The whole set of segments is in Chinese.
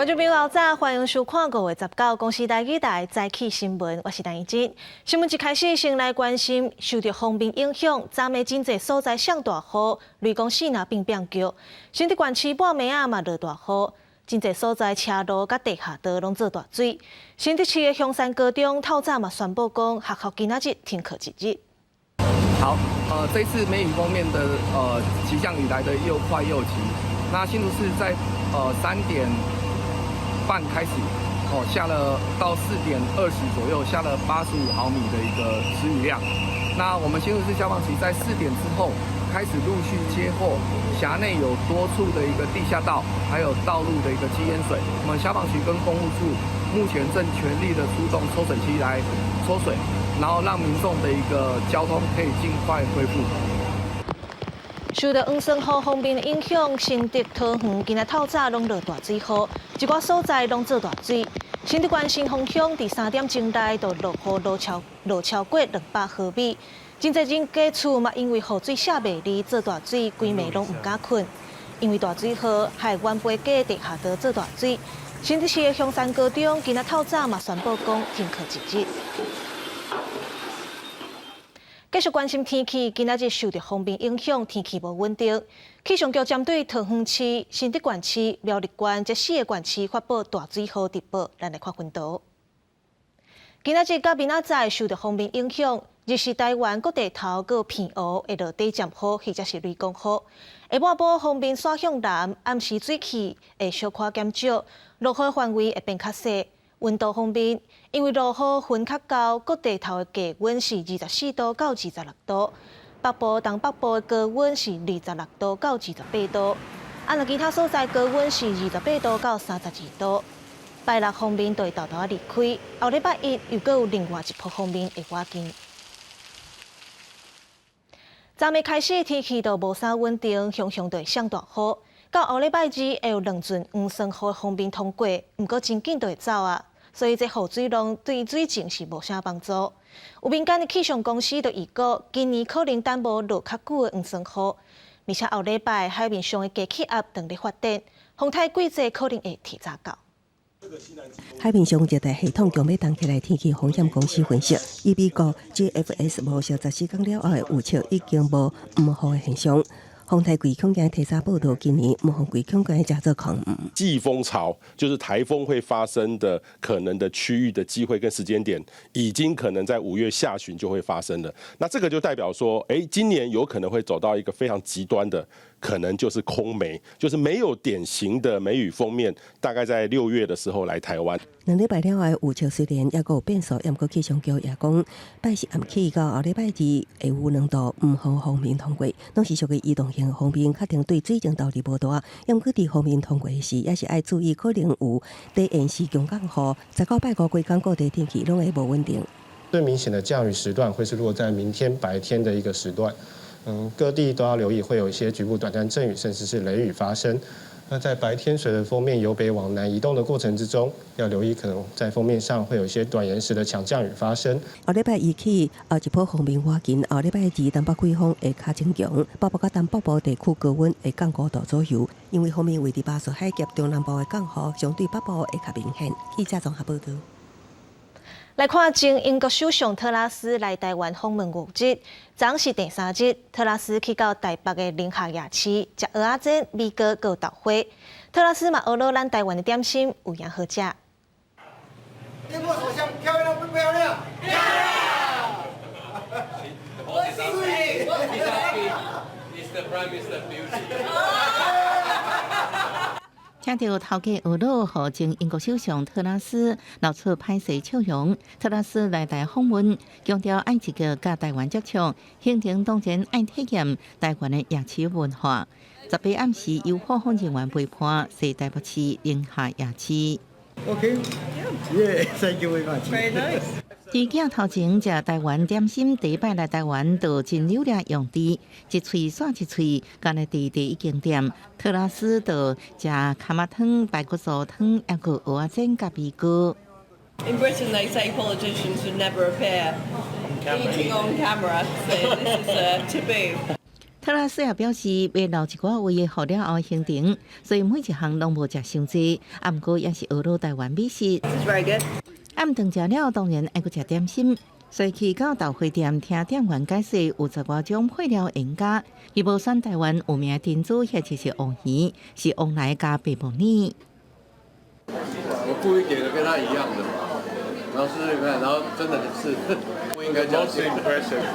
观众朋友早，欢迎收看5月19公视台语台早起新闻，我是陈怡珍。新闻一开始，先来关心受到风冰影响，昨暝真侪所在上大雨，雷公四那并变叫，新竹县市半暝啊嘛落大雨，真侪所在车路甲地下道拢做大水。新竹市的香山高中透早嘛宣布讲，学校今仔日停课一日。好，这次梅雨锋面的气象雨来得又快又急。那新竹市在3点半开始，下了到4点20左右下了85毫米的一个时雨量。那我们新竹市消防局在4点之后开始陆续接获辖内有多处的一个地下道，还有道路的一个积淹水。我们消防局跟公务处目前正全力的出动抽水机来抽水，然后让民众的一个交通可以尽快恢复。受到黄山河方面的影响，新竹桃园今仔透早拢落大水雨，一寡所在拢做大水。新竹县新丰乡伫3点钟内就落雨落超过200毫米，真侪人家厝嘛因为雨水下袂离做大水，规暝拢唔敢困。因为大水河害原背街地下道做大水，新竹市的香山高中今仔透早嘛宣布讲停课一日。继续关心天气，今仔日受到风冰影响，天气无稳定。气象局针对桃园市、新竹县市、苗栗县这4个县市发布大水雨特报，咱来看分图。今仔日到明仔载受到风冰影响，日是台湾各地头各偏雨，会落地渐雨或者是雷公雨。下半晡风冰煞向南，暗时水汽会小可减少，落雨范围会变较细。温度方面，因为落雨云较高，各地头的低温是24度到26度，北部、东北部的高温是26度到28度，若其他所在高温是28度到32度。拜六方面就会豆豆离开，后礼拜一又阁有另外一波方面会wat緊。昨暝开始天气就无啥稳定，常常就会上大雨。到后礼拜二会有2陣黄山雨方面通过，不过真紧就会走啊。所以这雨水量对水情是无啥帮助。有民间的气象公司就预估，今年可能等无落较久的黄山雨，而且后礼拜海面上的低气压正在发展，风台季节可能会提早到。海面上热带系统强要动起来，天气风险公司分析，以美国 GFS 无效14天了后的预测已经无雨的现象。风台季空间提早报道，今年雾风季空间加做空。季风潮就是台风会发生的可能的区域的机会跟时间点，已经可能在5月下旬就会发生了。那这个就代表说，今年有可能会走到一个非常极端的，可能就是空梅，就是没有典型的梅雨锋面，大概在6月的时候来台湾。2礼拜了后的预测虽然也有变数，不过气象局也讲，拜四暗起到后礼拜2会有2度雨雨方面通过，拢是属于移动性方面，确定对水情到底无大。不过伫方面通过时，也是要注意可能有低延时强降雨。19拜5规天各地天气拢会无稳定。最明显的降雨时段会是落在明天白天的一个时段。各地都要留意，会有一些局部短暂阵雨，甚至是雷雨发生。那在白天随着锋面由北往南移动的过程之中，要留意可能在锋面上会有一些短延时的强降雨发生。后礼拜1起，一波风面wat紧，后礼拜2东北季风会较增强，北部甲东北部地区高温会降5度左右。因为锋面位伫巴士海峡中南部的降雨，相对北部会较明显。记者综合报道。来看前英国首相特拉斯来台湾访问5日，昨是第3日。特拉斯去到台北的宁夏夜市，食蚵仔煎、米糕、和豆花。特拉斯嘛学了咱台湾的点心，有样好食。英国首相漂亮不漂亮？漂亮！我是 Prime Minister Beauty。听到头家俄罗和前英国首相特拉斯露出歹势笑容，特拉斯来台访问，强调爱一个甲台湾接触，行程当然爱体验台湾的夜市文化。18暗时由护航人员陪伴，踅台北市宁夏夜市。Okay. Yeah. Thank you very much. Very nice. 伫镜头前食台湾点心，第一摆来台湾就真流利用滴，一喙刷一喙，干来第一间店。特拉斯就食卡麻汤、排骨酥汤，还有蚵仔煎甲米糕。In Britain, they say politicians should never appear eating on camera, so this is taboo. 特拉斯也表示，要留一寡位好了后行程，所以每一项拢无食伤济，啊，毋过也是学到台湾美食。It's very good. 暗顿食了，当然爱搁食点心。所以去到豆花店听店员解释，有10多种配料应加，伊无选台湾有名珍珠，或者是黄鱼，是往来加白木耳。我故意点的跟他一样的，然后试试看，然后真的是不应该叫吃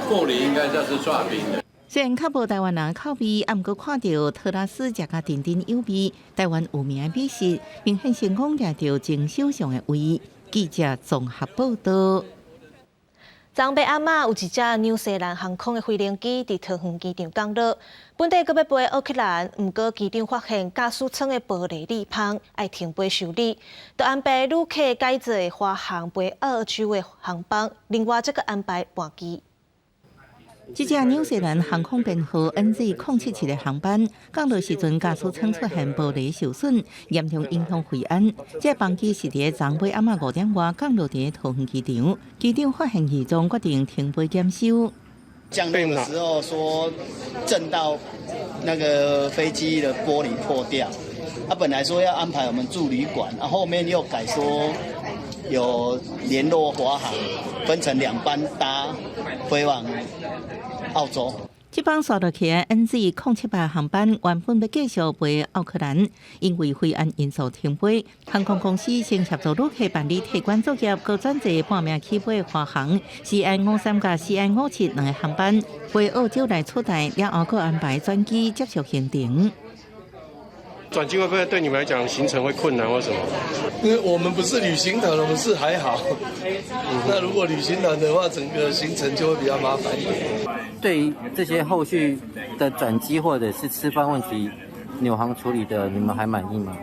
凤梨，应该叫吃刨冰的。虽然较无台湾人口味，啊，毋过看到特拉斯食甲甜甜有味，台湾有名的美食，明显成功掠到经手上的位。记者综合报道。昨晡暗暝有一架纽西兰航空的飞行机伫桃园机场降落，本地搁要飞奥克兰，毋过机场发现驾驶舱的玻璃裂缝，要停飞修理，就安排旅客改坐华航飞澳洲的航班，另外则个安排换机。这架纽西兰航空编号 NZ077的航班降落时阵，驾驶舱出现玻璃受损，严重影响飞安。这班机是伫昨晡暗暝5点外降落伫桃园机场，机场发现异状，决定停飞检修。降落的时候说震到那个飞机的玻璃破掉，本来说要安排我们住旅馆，后面又改说有联络华航，分成2班搭飞往澳洲。这班刷落去的 NZ078航班原本要继续飞奥克兰，因为飞安因素停飞。航空公司先协助旅客办理替管作业，搁转坐半命起飞华航 CI53甲 CI57两个航班飞澳洲来出台，了后搁安排转机接续行程。转机会不会对你们来讲行程会困难或什么？因为我们不是旅行团，我们是还好。那如果旅行团的话，整个行程就会比较麻烦一点。对于这些后续的转机或者是吃饭问题，纽航处理的，你们还满意吗？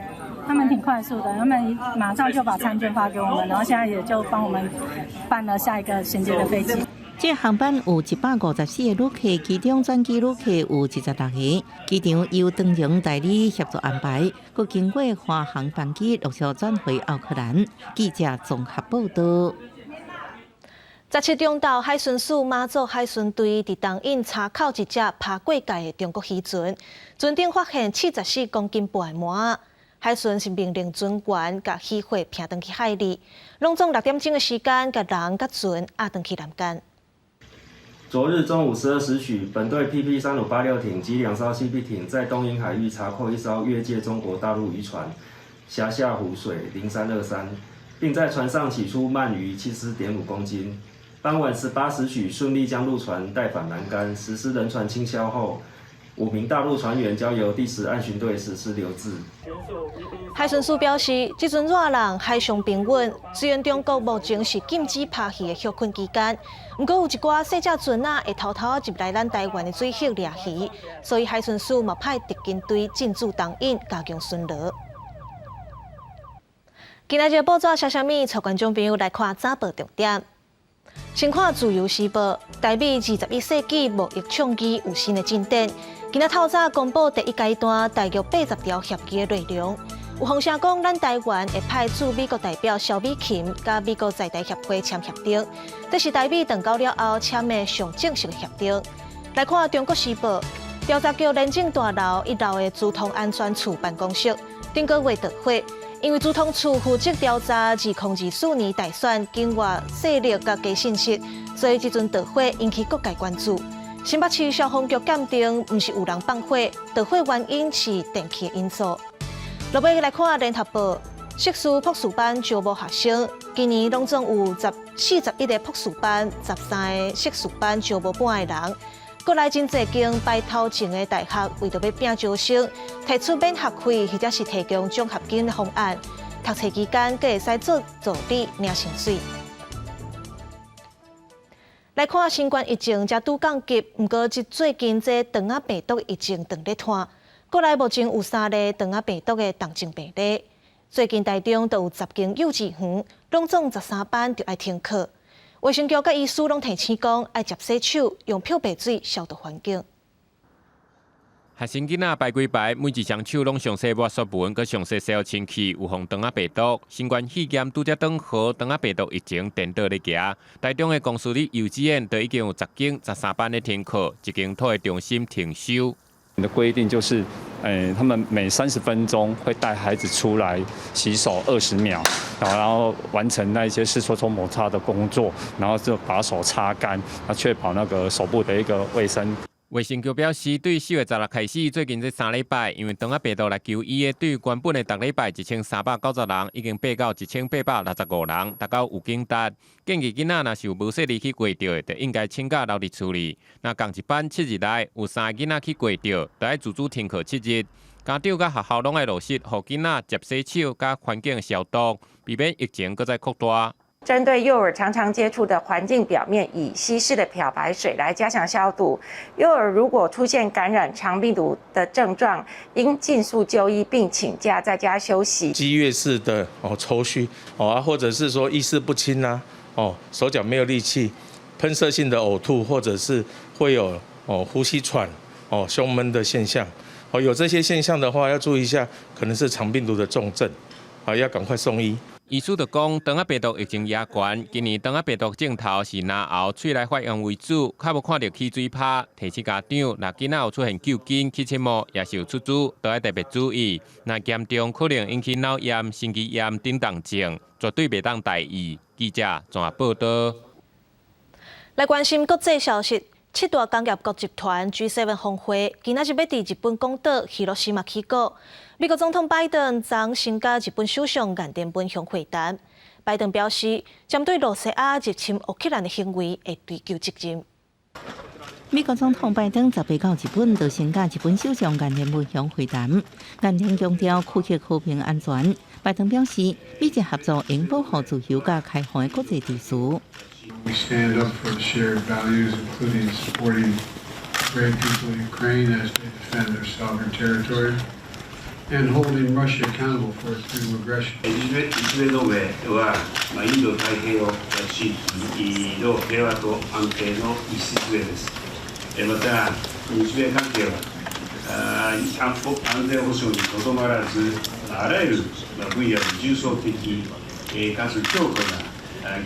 他们挺快速的，他们马上就把餐券发给我们，然后现在也就帮我们办了下一个衔接的飞机。这航班有154个旅客，其中转机旅客有16个。机场由长荣代理协助安排，佮经过华航班机陆续转回奥克兰。记者综合报道。17中昼，海巡署马祖海巡队伫东引查扣一只爬过界的中国渔船，船顶发现74公斤半的麻。海巡是命令船员甲渔货平转去海里，拢总6点钟的时间，甲人甲船押转去南竿。昨日中午12时许，本队 PP3586艇及2艘 CP 艇在东引海域查扣一艘越界中国大陆渔船“峡下湖水0323”，并在船上起出鳗鱼74.5公斤。傍晚18时许，顺利将陆船带返南竿，实施人船清消后，5名大陆船员交由第10岸巡队实施留置。海巡署表示，这阵热浪海上平稳，虽然中国目前是禁止爬鱼的休困期间，不过有一寡细只船仔会偷偷入来咱台湾的水域掠鱼，所以海巡署嘛派特勤队进驻东引，加强巡逻。今仔日报纸写啥物？带观众朋友来看早报重点。先看自由时报，台美21世纪贸易倡议有新的进展。今仔透早公布第1阶段大约80条协议的内容。有风声讲，咱台湾会派驻美国代表萧美琴甲美国在台协会签协定，这是台美断交了后签的上正式的协定。来看中国时报，调查局廉政大楼1楼的资通安全处办公室，顶个月倒火。因为资通处负责调查2024年大选境外势力甲假信息，所以这阵倒火引起各界关注。新北市消防局鉴定，不是有人放火，倒火原因是电气因素。落尾来看联合报，硕士博士班招募学生，今年拢总有41个博士班、13个硕士班招募半个人。国内真侪间排头前的大学为着要拼招生，提出免学费或者是提供奖学金的方案。读册期间，阁会使做助理领薪水。来看新冠疫情才拄降级，不过最近这肠仔病毒疫情断咧拖。国内目前有3例肠仔病毒的重症病例。最近台中都有10间幼稚园，拢总13班就要停课。卫生局甲医师拢提醒讲，爱接洗手，用漂白水消毒环境。学生囡仔排规排，每一双手拢详细抹刷文，佮详细洗好清气，有防肠仔病毒。新冠肺炎拄则断好，肠仔病毒疫情颠倒咧行。台中的公私立幼稚园都已经有10间、13班咧停课，一间托育中心停休。的规定就是，他们每30分钟会带孩子出来洗手20秒，然后完成那一些湿搓搓摩擦的工作，然后就把手擦干，确保那个手部的一个卫生。卫生局表示，对4月16开始，最近这3礼拜，因为肠仔病毒来求医的，对原本的逐礼拜1390人，已经爬到1865人，达到有警达。建议囡仔若是有无细里去挂着的，就应该请假留伫处理。那共一班7日内有3个囡仔去挂着，就要自主停课7日。家长甲学校拢要落实，互囡仔接洗手甲环境消毒，避免疫情搁再扩大。针对幼儿常常接触的环境表面，以稀释的漂白水来加强消毒。幼儿如果出现感染肠病毒的症状，应尽速就医，并请假在家休息。激越式的抽搐或者是说意识不清啊，手脚没有力气，喷射性的呕吐，或者是会有呼吸喘、胸闷的现象。有这些现象的话，要注意一下，可能是肠病毒的重症，要赶快送医。医师就讲，肠仔病毒疫情也悬，今年肠仔病毒症头是拿喉、喙内发炎为主，较无看到起水泡。提醒家长，若囡仔有出现揪筋、起青毛，也是有出珠，都要特别注意。若严重，可能引起脑炎、心肌炎等症状，绝对袂当大意。记者综合报道。来关心国际消息。7大工业国集团 G7 峰会今仔日要伫日本广岛広島起稿。美國總統拜登昨先甲日本首相岸田文雄會談。拜登表示，針對羅西亞入侵烏克蘭的行為會追究責任。美國總統拜登10日到日本，就先甲日本首相岸田文雄會談。岸田強調區域和平安全。拜登表示，美日合作應保護自由甲開放的國際秩序。We stand up for the shared values, including supporting brave people in Ukraine as they defend their sovereign territory, and holding Russia accountable for its new aggression. 日米同盟は、インド太平洋地域の平和と安定の礎です。また、日米関係は安全保障にとどまらず、あらゆる分野で重層的かつ強固な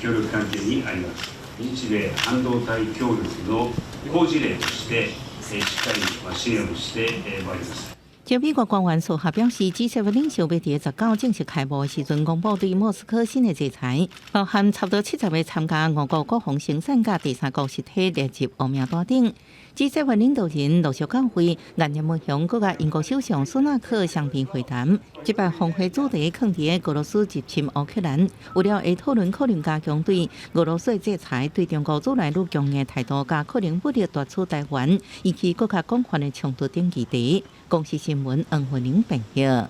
協力関係にあります。日米半導体協力の好事例としてしっかり支援をしてまいります。就美国官员所合表示，G7領袖要喺19正式開幕時陣公布對莫斯科新嘅制裁，包含差不多70個參加俄國國防生產甲第三國實體列入惡名單頂。G7領導人陸續到會，岸田文雄佮英國首相蘇納克相並會談。這擺峰會主題放佇俄羅斯入侵烏克蘭，為了會討論可能加強對俄羅斯制裁，對中國愈來愈強嘅態度，加可能不利奪取台灣，以及更加廣泛嘅衝突等議題。公視新聞黃慧玲報道。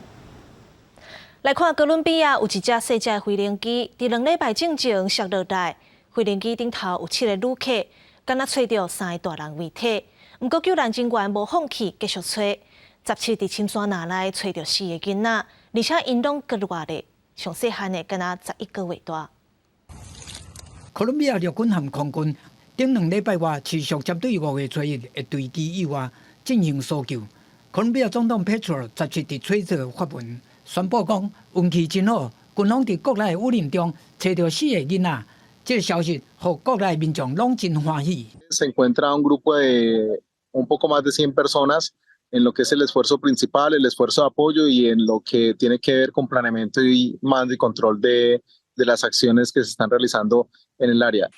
來看哥倫比亞有一架細隻的飛行機，佇2禮拜之前摔落來，飛行機頂頭有7個旅客。敢若找到3個大人遺體，不過救援人員無放棄，繼續找。17日深山林內找到4個囡仔，而且因攏各熱咧，上細漢的敢若11個月大。哥倫比亞陸軍和空軍頂2禮拜外持續針對5月初1的墜機意外進行搜救。哥倫比亞總統佩特羅17日吹著發文宣布講，運氣真好，軍方佇國內的烏林中找到4個囡仔。這個消息讓國內民眾攏真歡喜。Se encuentra un grupo de un poco más de 100 personas en lo que es el esfuerzo principal, el esfuerzo de apoyo y en lo que tiene que ver con planeamiento y mando y control de las acciones que se están realizando en el área.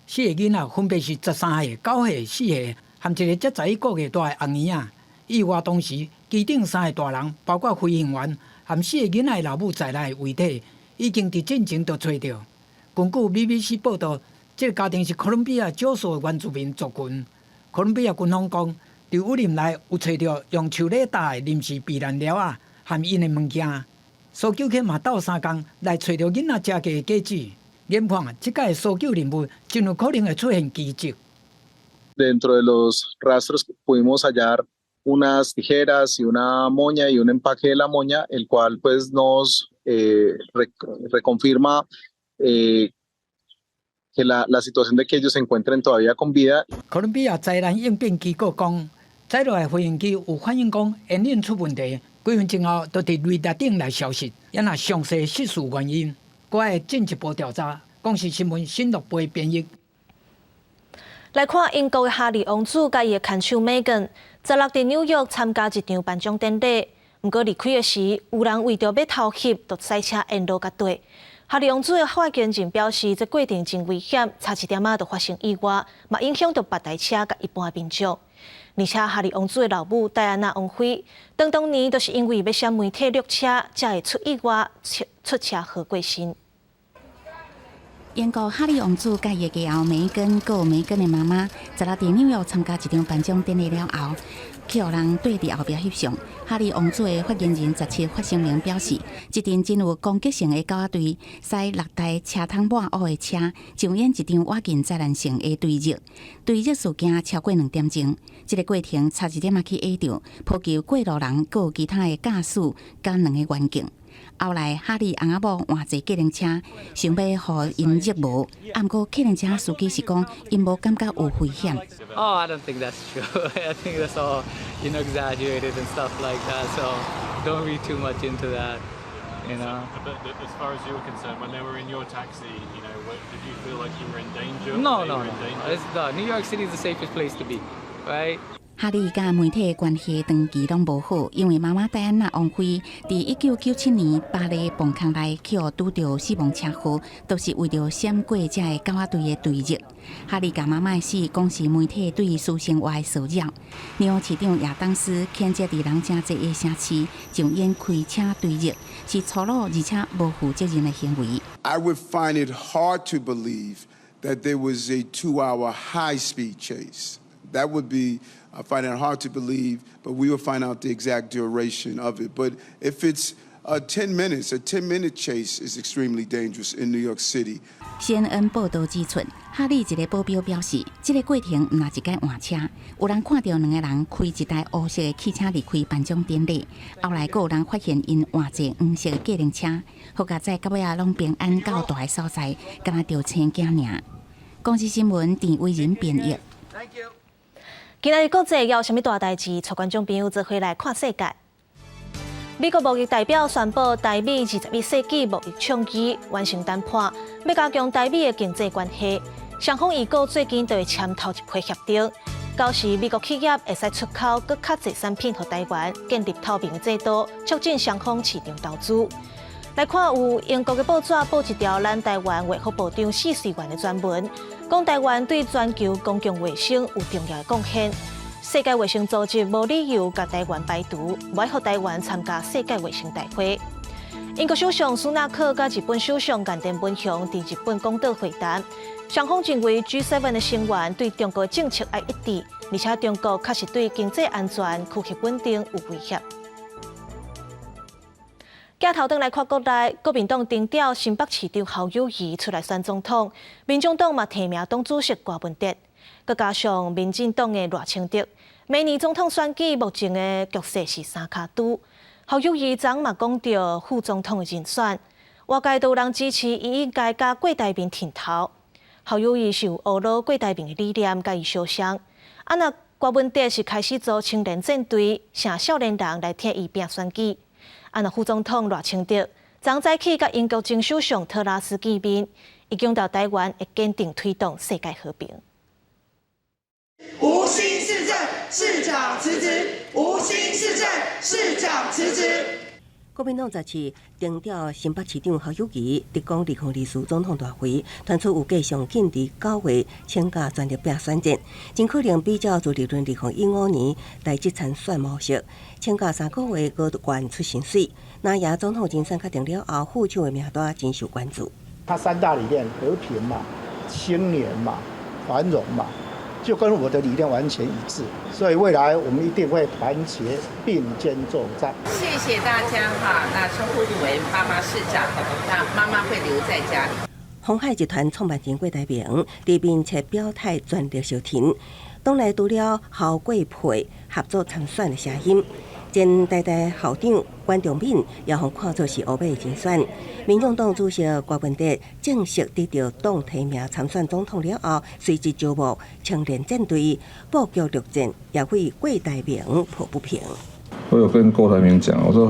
4個囡仔分別是13歲、9歲、4歲，和一個才11個月大的紅兒仔。意外當時，機頂3個大人，包括飛行員和4個囡仔的老母在內的遺體，已經佇進前就找到。根據 BBC 報道，這個家庭是哥倫比亞少數的原住民族群。哥倫比亞軍方講，在烏林內有找到用手雷打的臨時避難寮啊，和因的物件。搜救犬嘛鬥3天來找到囡仔家嘅家子。研判這屆搜救任務真有可能會出現奇蹟。Dentro de los rastros pudimos hallar unas tijeras y una moña y un empaque de la moña, el cual pues nos reconfirma que la situación de que ellos se encuentren todavía con vida. 哥倫比亞災難應變機構講，再落来飞行机有反映讲引擎出问题，几分钟后就伫雷达顶来消失，也若详细失事原因，我会进一步调查。公视新闻新乐杯编译。来看英国的哈利王子甲伊的牵手梅根，16伫纽约参加一场颁奖典礼。不过离开的时，有人为着要偷翕，就赛车沿路甲对。哈利王子的发言人表示，这过程真危险，差一点仔就发生意外，嘛影响到别台车甲一般民众。而且哈利王子的老母戴安娜王妃，当年就是因为要向媒体录车，才会出意外出车祸过身。英国哈利王子甲伊的家后梅根，佮梅根的妈妈，16伫纽约参加一场颁奖典礼了后，去互人对伫后壁翕相。哈利王子的发言人17发声明表示，一阵真有攻击性的狗仔队驶6台车窗满乌的车，上演一场瓦近灾难性的对峙。对峙事件超过2点钟，这个过程差一点仔去压着，波及过路人，佮有其他的驾驶甲2个员警。后来，哈利翁仔某换坐计程车，想要互因入无，不过计程车司机是讲因无感觉有危险。Oh, I don't think that's true. I think that's all, exaggerated and stuff like that. So don't read too much into that. But as far as you were concerned, when they were in your taxi, did you feel like you were in danger? No. New York City is the safest place to be, right? 哈利甲媒体的关系长期拢无好，因为妈妈戴安娜王妃伫1997年巴黎崩坑内去拄着死亡车祸，都是为着闪过这个狗仔队的对峙。哈利甲妈妈的死，讲是媒体对伊私生活的骚扰。纽约市长亚当斯谴责伫人真济的城市上演开车对峙，是粗鲁而且无负责任的行为。I would find it hard to believe that there was a 2-hour high-speed chase. That would be, I find it hard to believe, but we will find out the exact duration of it. But if it's 10 minutes, a 10-minute chase is extremely dangerous in New York City. CNN 报道指出，哈利一个保镖表示，这个过程毋若一间换车，有人看到2个人开一台乌色的汽车离开颁奖典礼，后来佫有人发现因换坐黄色的计程车，好佳在到尾仔拢平安到大的所在，敢若着青囝尔。公视新闻田伟仁编译。今日国际有啥物大代志？带观众朋友做回来看世界。美国贸易代表宣布，台美21世纪贸易倡议完成谈判，要加强台美的经济关系。双方预告最近就会签头一批协定，到时美国企业会使出口更较侪产品予台湾，建立透明的制度，促进双方市场投资。来看有英国的报纸报一条咱台湾卫福部长4岁元的专文，讲台湾对全球公共卫生有重要的贡献。世界卫生组织无理由甲台湾排除，不爱予台湾参加世界卫生大会。英国首相苏纳克甲日本首相岸田文雄伫日本广岛会谈，双方认为 G7 的成员对中国的政策要一致，而且中国确实对经济安全、区域稳定有威胁。镜头转来看国内，国民党顶调新北市长侯友宜出来选总统，民众党嘛提名党主席郭文哲，佮加上民进党的赖清德。明年总统选举目前的局势是三卡赌。侯友宜昨嘛讲到副总统的人选，外界都有人支持伊应该甲郭台铭挺头。侯友宜是有学老郭台铭的理念，甲伊相像。那郭文哲是开始做青年战队，请少年人来替伊拼选举。那副总统赖清德昨早起甲英国前首相特拉斯见面，伊强调台湾会坚定推动世界和平。无心市政，市长辞职；无心市政，市长辞职。国民党17定调新北市长侯友宜伫讲2024总统大会，传出有计上紧伫9月请假全力拼选战，真可能比照自2015年台积参选模式，请假3个月高悬出薪水。那亚总统人选确定了后，副手的名单真受关注。他3大理念：和平嘛、青年嘛、繁荣嘛。就跟我的理念完全一致，所以未来我们一定会团结并肩作战。谢谢大家哈，那称呼你为妈妈市长，那妈妈会留在家里。鸿海集团创办人郭台铭伫面切表态全力相挺，党内除了侯贵佩合作参选的声音，前台大校长关仲敏也互看作是乌马竞选。民众党主席郭文哲正式得到党提名参选总统了后，随即招募青年战队布局陆战，也为郭台铭抱不平。我有跟郭台铭讲，我说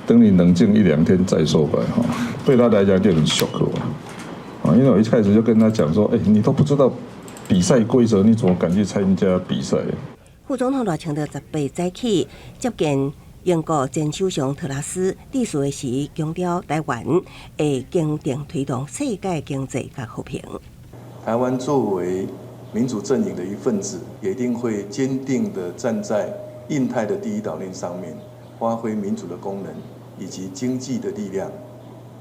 等你冷静1-2天再说吧，对他来讲就很 shock 了，因为我一开始就跟他讲说，你都不知道比赛规则，你怎么敢去参加比赛？副总统赖清德18早起接见英国前首相特拉斯，致辞的时强调台湾会坚定推动世界经济和和平。台湾作为民主阵营的一份子，也一定会坚定地站在印太的第一岛链上面，发挥民主的功能以及经济的力量，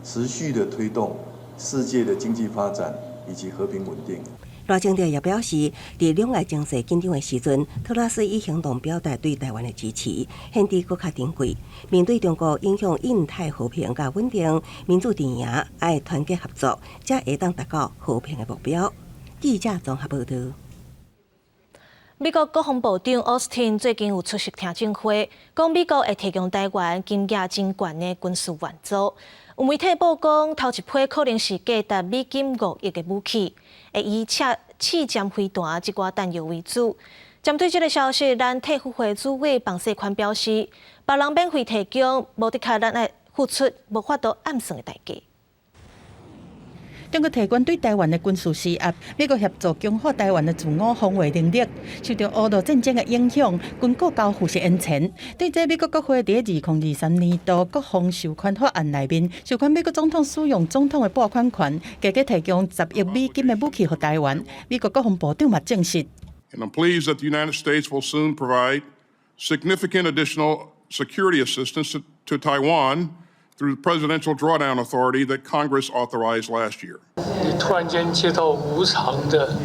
持续地推动世界的经济发展以及和平稳定。赖清德也表示，在两岸情势紧张的时阵，特拉斯以行动表达对台湾的支持，显得更加珍贵。面对中国影响印太和平和稳定，民主阵营爱团结合作，才会当达到和平的目标。记者综合报道。美国国防部长奥斯汀最近有出席听证会，讲美国会提供台湾金额真悬的军事援助。有媒体报讲，头一批可能是价值美金5亿的武器，会以刺针飞弹一寡弹药为主。针对这个消息，咱退辅会主委彭世宽表示，别人免费提供，无的确咱爱付出无法度暗算的代价。中国提供对台湾的军事施压，美国协助强化台湾的自我防卫能力。受到俄乌战争的影响，军购交付是延前。对这，美国国会在2023年度国防授权法案内面，授权美国总统使用总统的拨款权，加计提供10亿美金的武器给台湾。美国国防部长嘛证实。And I'm pleased that the United States will soon provide significant additional security assistance to Taiwan through the presidential drawdown authority that Congress authorized last year. 你突然间接到无偿的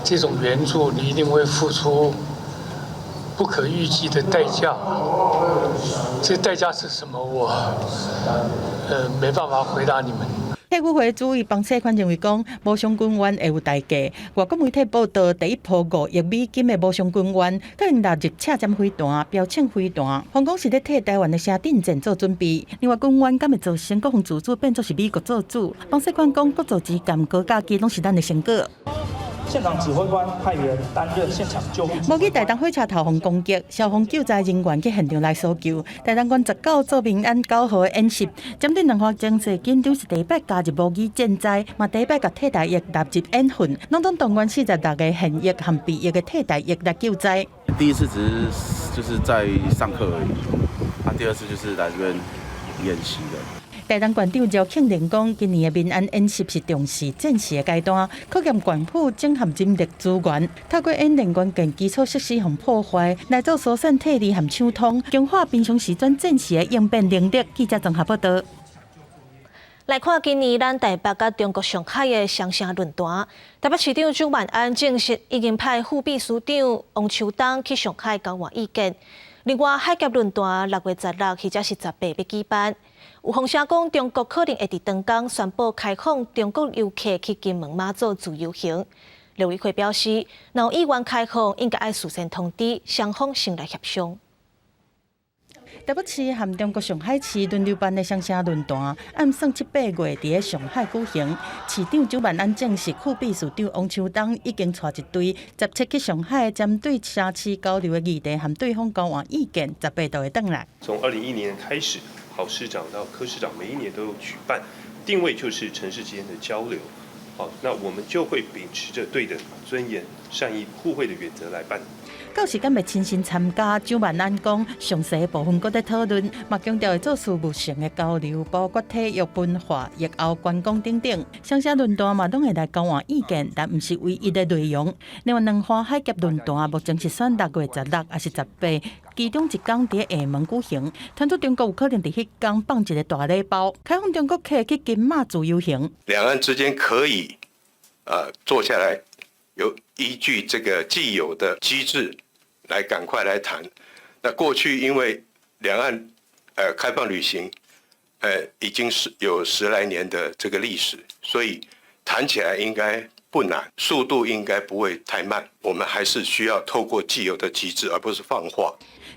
这种援助，你一定会付出不可预计的代价。这代价是什么？我没办法回答你们。退辅会主委彭世宽认为讲，无相军援会有代价。外国媒体报道，第一波5亿美金的无相军援，可能纳入刺针飞弹、标枪飞弹，香港是咧替台湾的城镇战做准备。另外，军援敢会造成国防自主变作是美国做主？彭世宽讲，各组织感高假期拢是咱的成果。现场指挥官派员担任现场救护。无记台东火车头防攻击，消防救灾人员去现场来搜救。台东县19做民安9号的演习，针对两发政策紧张是第一摆加入模拟赈灾，嘛第一摆甲替代役纳入演训，拢总动员46个现役和备役的替代役来救灾。第一次只是就是在上课而已，第二次就是来这边演习的。台东县长赵庆玲讲，今年的民安演习是重视战时的阶段，考验县府整合人力资源，透过演练关键基础设施互破坏，来做疏散体力和抢通，强化平常时转战时的应变能力。记者综合报道。来看今年咱台北甲中国上海的双城论坛，台北市长蒋万安证实已经派副秘书长王秋冬去上海交换意见。另外，海峡论坛6月16或者是18要举办。有风声讲，中国可能会伫当天宣布开放中国游客去金门马祖自由行。陆委会表示，若有意愿开放，应该爱事先通知，双方先来协商。台北市和中国上海市轮流办的双城论坛，按算7、8月伫上海举行。市长蒋万安证实，副秘书长王秋冬已经带一队17去上海，针对城市交流的议题和对方交换意见，18就会回来。从2010年开始，郝市长到柯市长每一年都有举办，定位就是城市之间的交流。好，那我们就会秉持着对等、尊严、善意、互惠的原则来办。到时敢会亲身参加？蒋万安讲，详细部分搁在讨论，嘛强调会做事务性的交流，包括体育、文化、疫后观光等等。双城论坛嘛，拢会来交换意见，但毋是唯一的内容。另外，两岸海峡论坛目前是选6月16还是18，其中一天伫厦门举行。传出中国有可能伫迄天放一个大礼包，开放中国客去金马自由行。两岸之间可以坐下来，有依据这个既有的机制来赶快来谈。那过去因为两岸开放旅行已经是有10来年的这个历史，所以谈起来应该不难，速度应该不会太慢。我们还是需要透过既有的机制，而不是放话。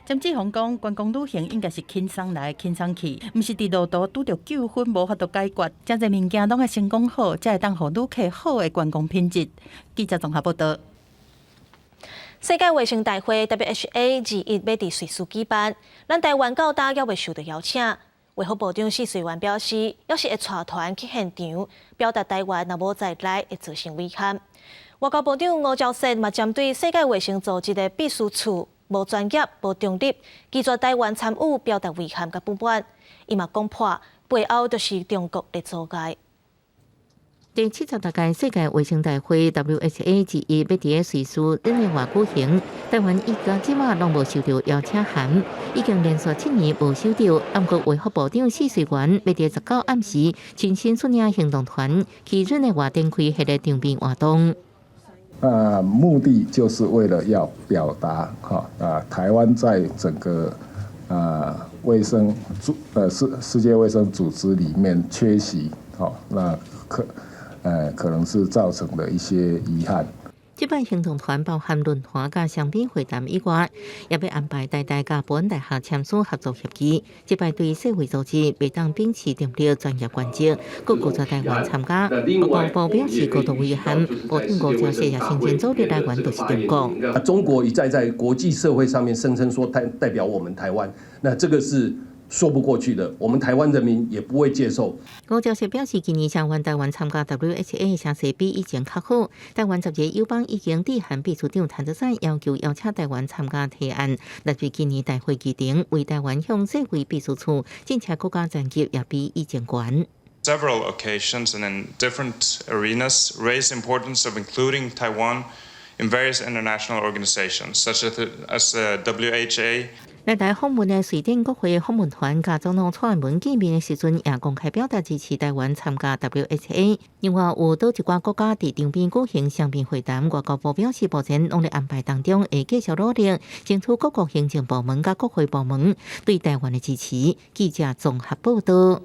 詹志宏讲，观光旅行应该是轻松来轻松去，毋是伫路途拄着纠纷无法度解决，真侪物件拢要先讲好，才会当互旅客好的观光品质。记者综合报道。世界卫生大会 WHO 21要伫瑞士举办，咱台湾到大也未受到邀请。卫福部长施瑞元表示，要是会带团去现场，表达台湾若无在内会造成危险。外交部长吴钊燮嘛针对世界卫生组织的秘书处无专业、无中立，拒绝台湾参与，表达遗憾甲不满。伊嘛讲破背后就是中国的阻碍。第70届世界卫生大会 WHO 之一要伫瑞士日内瓦举行，台湾伊家即马拢无收到邀请函，已经连续7年无收到。不过卫福部长施瑞元要伫19暗时亲身率领行动团去日内瓦展开迄个场边活动。目的就是为了要表达台湾在整个卫生世界卫生组织里面缺席，那可能是造成的一些遗憾。这摆行动团包含论坛甲双边会谈以外，也要安排台大甲保安大学签署合作协议。这摆对世卫组织未当秉持中立专业原则，各拒绝台湾参加。国防部表示高度遗憾，部长吴钊燮也先前组织来源都是中国。中国一再在国际社会上面声称说代表我们台湾，那这个是说不过去的，我们台湾人民也不会接受。吴钊燮表示，今年相关台湾参加 WHO 形势比以前较好。台湾10个友邦已经致函秘书长谭德赛，要求邀请台湾参加提案，来自今年大会议程，为台湾向世卫秘书处进请国家层级也比以前高。Several occasions and in different arenas raised the importance of including Taiwan in various international organizations, such as the WHO. 来台访问的瑞典国会访问团甲总统蔡英文见面的时阵，也公开表达支持台湾参加 WHO。另外，有倒一寡国家伫场边举行双边会谈，外交部表示，目前拢在安排当中，会继续努力，争取各国行政部门甲国会部门对台湾的支持。记者综合报道。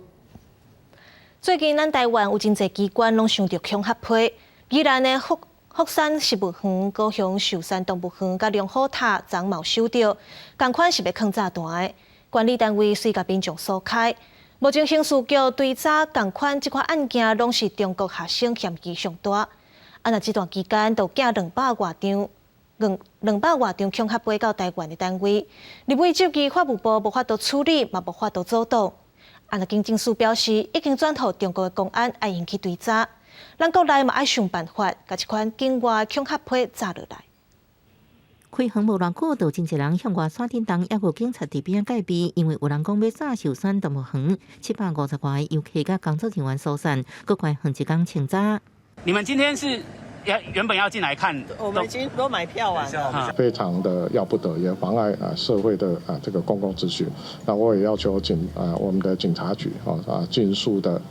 最近，咱台湾有真侪机关拢想着恐吓批，宜兰的福山食物园、高雄寿山动物园、甲龙虎塔昨嘛有收到，同款是要放炸弹的。管理单位随甲民众疏开。目前刑事局追查同款这款案件，拢是中国学生嫌疑上大。那这段期间，都寄200外张恐吓飞到台湾的单位，立委质疑法务部无法度处理，嘛无法度阻挡。那警政署表示，已经转予中国的公安，爱引去追查。咱国内嘛爱想办法，把这款境外恐吓批炸落来。开园无偌久，就真侪人向外山顶东，也有警察伫边戒备，因为有人讲要炸寿山动物园，750外个游客甲工作人员疏散，各关园一工清查。你们今天是原本要进来看的，我们已经都买票完了，非常的要不得，也妨碍社会的这个公共秩序。那我也要求我们的警察局尽速的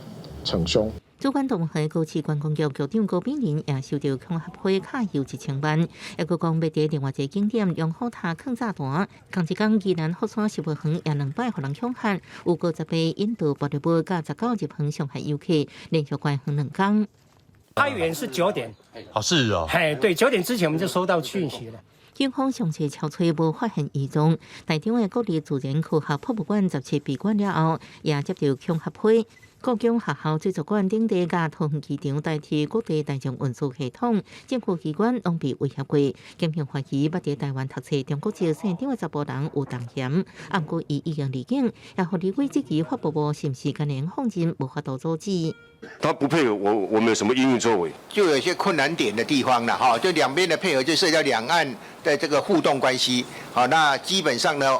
惩凶。主管动物园高市观光局局长高炳林也收到恐吓批卡油1000万，也佮讲要伫另外一个景点龙虎塔放炸弹。同一天，宜兰福山食物园也2摆互人恐吓，有50杯引导玻璃杯甲19入园伤害游客，连续关园2天。开园是9点，是哦，对，9点之前我们就收到讯息了。警方详细敲吹无发现异状，台中的国立自然科学博物馆17闭馆了后，也接到恐吓批。各种学校水族馆顶地甲桃园机场代替国地大众运输系统，政府机关拢被威胁过。检方怀疑捌伫台湾读册中国籍姓张的查甫人有重嫌，不过伊已经离境，也互立委质疑法务部是不是今年放任无法度阻止。他不配合我们有什么应运作为？就有一些困难点的地方了哈，就两边的配合就涉及到两岸的这个互动关系。好，那基本上呢，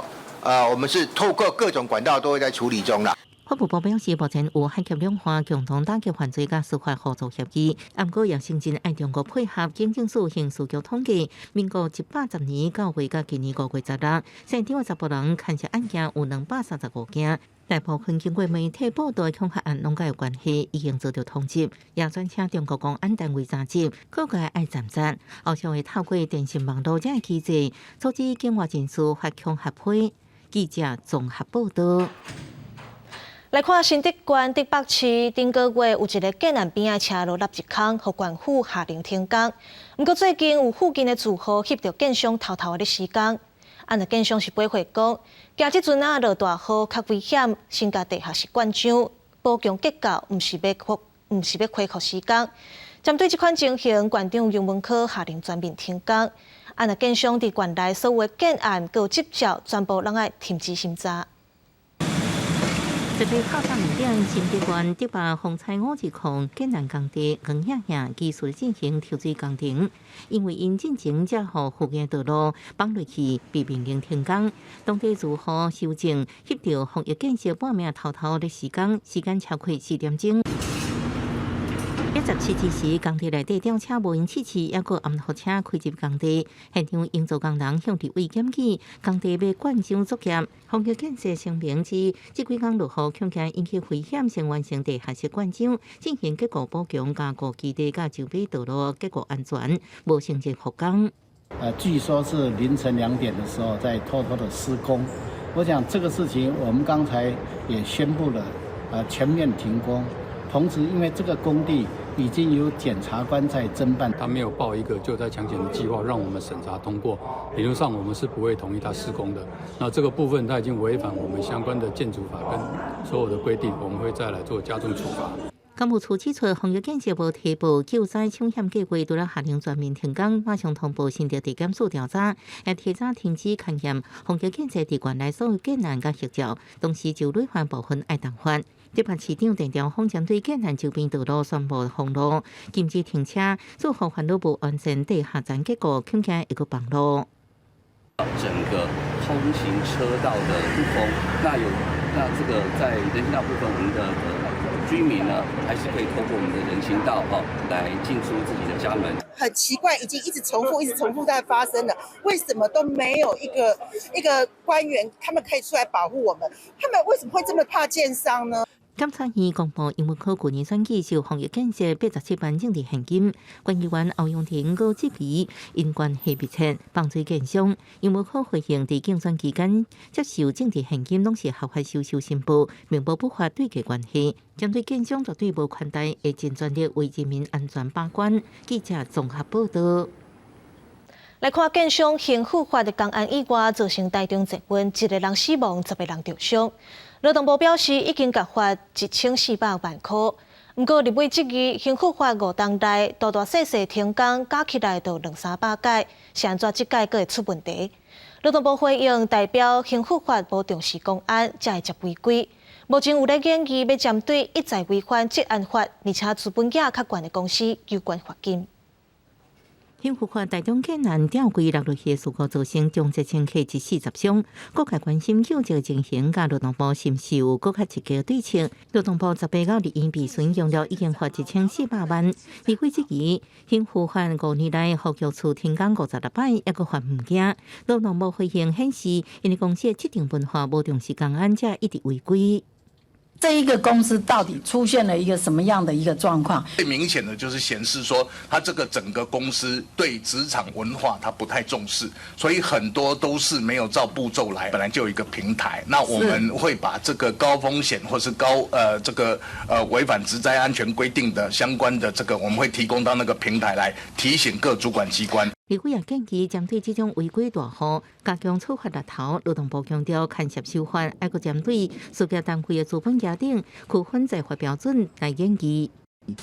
我们是透过各种管道都会在处理中了。法务部表示，目前有海峡两岸共同打击犯罪甲司法合作协议，不过也承认爱中国配合警政署刑事局统计，民国110年9月甲今年5月16日，现场查甫人牵涉案件有235件，大部分经过媒体报道的恐吓案拢甲有关系，已经遭到通缉，也专请中国公安单位查缉，各界爱暂查，后续会透过电信网络这个机制，阻止境外人士发恐吓批。记者综合报道。来看新竹县竹北市，顶个月有一个建案边仔车路落一坑，互县府下令停工。不过最近有附近的住户翕到建商偷偷咧施工。按照建商是回回讲，惊即阵落大雨较危险，新家地下室灌浆，保强结构，毋是要恢复施工。针对这款情形，县长杨文科下令全面停工。按照建商伫县内所有的建案，佮执照全部拢爱停止审查。一日下午2点，新竹县竹北风采5日控建案工地黄影影技术进行抽水工程，因为因进前才互附近道路绑落去，被命令停工。当地住户修正翕到防疫建设半暝偷偷咧施工，时间超过4点钟。17日时，工地内底吊车无因汽车，也个暗号车开入工地，现场营造工人向地位检举，工地要灌浆作业。防疫建设声明指，这几天落雨恐惊引起危险，先完成地下室灌浆，进行结构补强，加固基地甲周边道路结构安全，无承接复工。据说是凌晨2点的时候在偷偷的施工。我想这个事情我们刚才也宣布了，全面停工。同时，因为这个工地已经有检察官在侦办，他没有报一个救灾强检的计划让我们审查通过，理论上我们是不会同意他施工的。那这个部分他已经违反我们相关的建筑法跟所有的规定，我们会再来做加重处罚。干部处指出，防疫建设无提报救灾抢险计划，除了下令全面停工，马上通报新竹地检署调查，也提早停止勘验防疫建设地县内所有建案甲协照，同时就累犯部分爱动法。竹北市长陈朝峰针对建案周边道路宣布封路，禁止停车，祝福环路部完成地下站结构，恐惊一个绑路。整个通行车道的不通，那这个在人行道部分，我们的居民呢，还是可以透过我们的人行道来进出自己的家门。很奇怪，已经一直重复在发生了，为什么都没有一个官员，他们可以出来保护我们？他们为什么会这么怕建商呢？检察院公布杨文科去年选举受防疫建设87万政治现金，县议员欧阳婷告质疑因关系密切，帮助建商。杨文科回应伫竞选期间接受政治现金拢是合法收申报，并无不法对价关系。针对建商绝对无宽待，会尽全力为人民安全把关。记者综合报道。来看建商刑事法的公案意外，造成台中7份，1个人死亡，10个人重伤。劳动部表示，已经核发1400万元。不过，立委质疑刑事法5档内大大小小停工加起来就200-300届，是安怎这届阁会出问题？劳动部回应，代表刑事法无重视公安，才会接违规。目前有咧研议要针对一再违反职安法，而且资本额较悬的公司有关罚金。刑事法台中建案吊柜落落去的事故，造成中7千客140伤。各界关心救这个情形，甲劳动部是毋是有搁较积极的对策？劳动部18到21笔损用了已经罚1400万。立委质疑刑事法5年来服役处停工56摆，抑搁罚物件。劳动部回应显示，因为公司的制定文化无重视公安，才一直违规。这一个公司到底出现了一个什么样的一个状况？最明显的就是显示说，它这个整个公司对职场文化它不太重视，所以很多都是没有照步骤来。本来就有一个平台，那我们会把这个高风险或是违反职灾安全规定的相关的这个，我们会提供到那个平台来提醒各主管机关。立委也建议针对这种违规大户，加强处罚力头。劳动部强调，牵涉修法，还佫针对事业单位的资本家庭区分在罚标准来研议。